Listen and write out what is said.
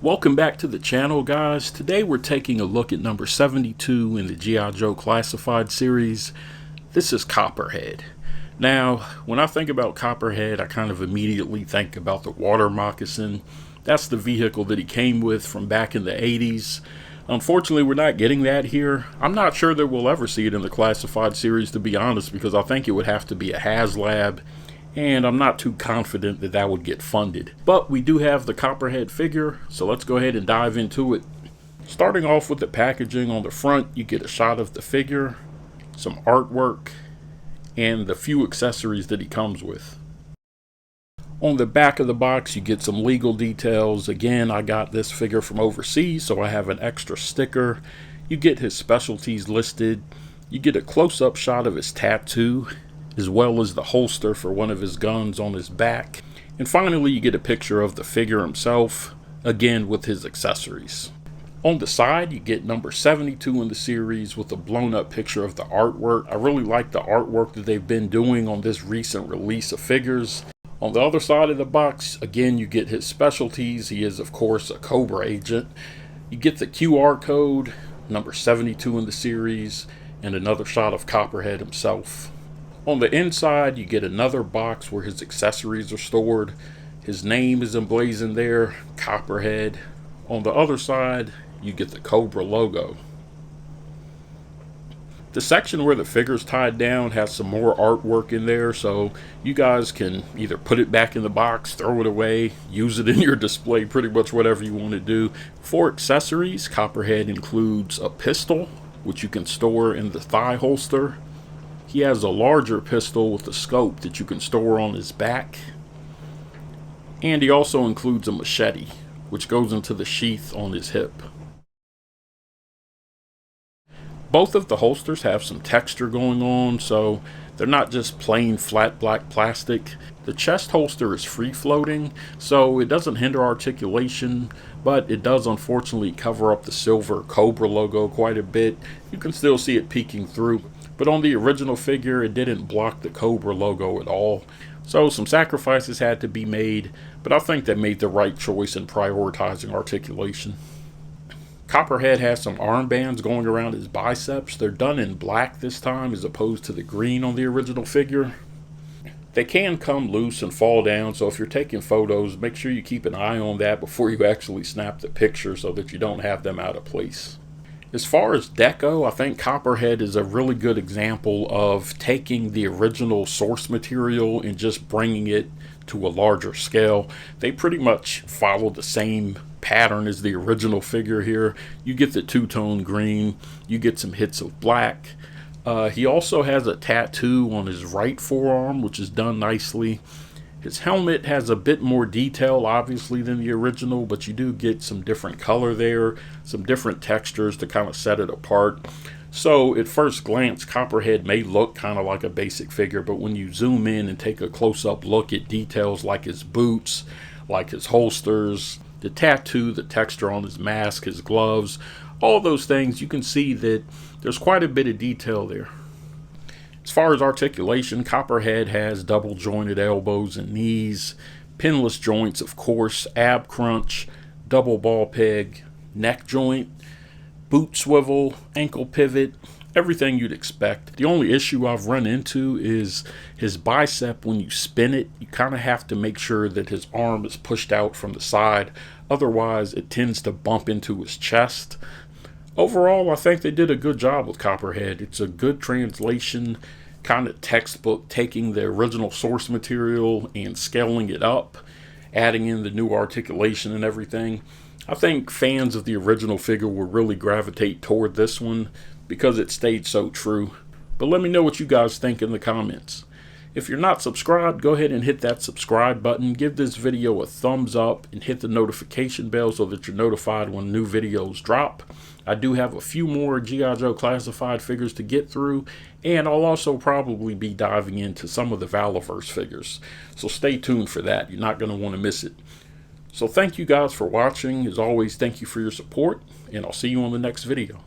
Welcome back to the channel, guys. Today we're taking a look at number 72 in the GI Joe Classified series. This is Copperhead. Now, when I think about Copperhead, I kind of immediately think about the water moccasin. That's the vehicle that he came with from back in the 80s. Unfortunately, we're not getting that here. I'm not sure that we'll ever see it in the Classified series, to be honest, because I think it would have to be a HasLab, and I'm not too confident that that would get funded. But we do have the Copperhead figure, so let's go ahead and dive into it. Starting off with the packaging, on the front you get a shot of the figure, some artwork, and the few accessories that he comes with. On the back of the box you get some legal details. Again, I got this figure from overseas, so I have an extra sticker. You get his specialties listed. You get a close-up shot of his tattoo, as well as the holster for one of his guns on his back. And finally you get a picture of the figure himself, again with his accessories. On the side you get number 72 in the series with a blown up picture of the artwork. I really like the artwork that they've been doing on this recent release of figures. On the other side of the box, again, you get his specialties. He is, of course, a Cobra agent. You get the QR code, number 72 in the series, and another shot of Copperhead himself. On the inside, you get another box where his accessories are stored. His name is emblazoned there, Copperhead. On the other side, you get the Cobra logo. The section where the figure's tied down has some more artwork in there, so you guys can either put it back in the box, throw it away, use it in your display, pretty much whatever you want to do. For accessories, Copperhead includes a pistol, which you can store in the thigh holster. He has a larger pistol with a scope that you can store on his back. And he also includes a machete, which goes into the sheath on his hip. Both of the holsters have some texture going on, so they're not just plain flat black plastic. The chest holster is free floating, so it doesn't hinder articulation, but it does unfortunately cover up the silver Cobra logo quite a bit. You can still see it peeking through, but on the original figure it didn't block the Cobra logo at all. So some sacrifices had to be made, but I think they made the right choice in prioritizing articulation. Copperhead has some armbands going around his biceps. They're done in black this time as opposed to the green on the original figure. They can come loose and fall down, so if you're taking photos, make sure you keep an eye on that before you actually snap the picture so that you don't have them out of place. As far as deco, I think Copperhead is a really good example of taking the original source material and just bringing it to a larger scale. They pretty much follow the same pattern as the original figure here. You get the two-tone green, you get some hits of black. He also has a tattoo on his right forearm, which is done nicely. His helmet has a bit more detail, obviously, than the original, but you do get some different color there, some different textures to kind of set it apart. So at first glance, Copperhead may look kind of like a basic figure, but when you zoom in and take a close-up look at details like his boots, like his holsters, the tattoo, the texture on his mask, his gloves, all those things, you can see that there's quite a bit of detail there. As far as articulation, Copperhead has double jointed elbows and knees, pinless joints, of course, ab crunch, double ball peg, neck joint, boot swivel, ankle pivot, everything you'd expect. The only issue I've run into is his bicep. When you spin it, you kind of have to make sure that his arm is pushed out from the side. Otherwise, it tends to bump into his chest. Overall, I think they did a good job with Copperhead. It's a good translation, kind of textbook, taking the original source material and scaling it up, adding in the new articulation and everything. I think fans of the original figure will really gravitate toward this one because it stayed so true. But let me know what you guys think in the comments. If you're not subscribed, go ahead and hit that subscribe button, give this video a thumbs up, and hit the notification bell so that you're notified when new videos drop. I do have a few more GI Joe Classified figures to get through, and I'll also probably be diving into some of the Valorverse figures. So stay tuned for that. You're not going to want to miss it. So thank you guys for watching. As always, thank you for your support, and I'll see you on the next video.